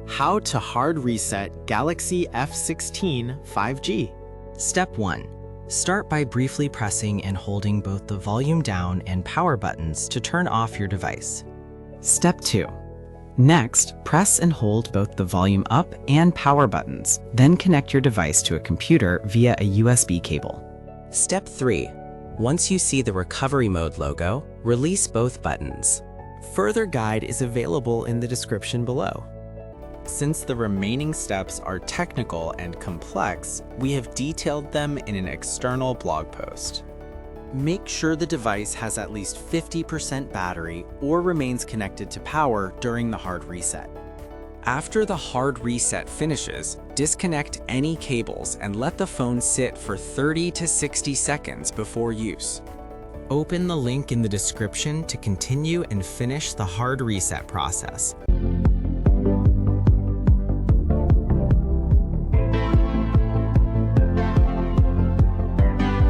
How to hard reset Galaxy F16 5G. Step 1. Start by briefly pressing and holding both the volume down and power buttons to turn off your device. Step 2. Next, press and hold both the volume up and power buttons, then connect your device to a computer via a USB cable. Step 3. Once you see the recovery mode logo, release both buttons. Further guide is available in the description below. Since the remaining steps are technical and complex, we have detailed them in an external blog post. Make sure the device has at least 50% battery or remains connected to power during the hard reset. After the hard reset finishes, disconnect any cables and let the phone sit for 30 to 60 seconds before use. Open the link in the description to continue and finish the hard reset process.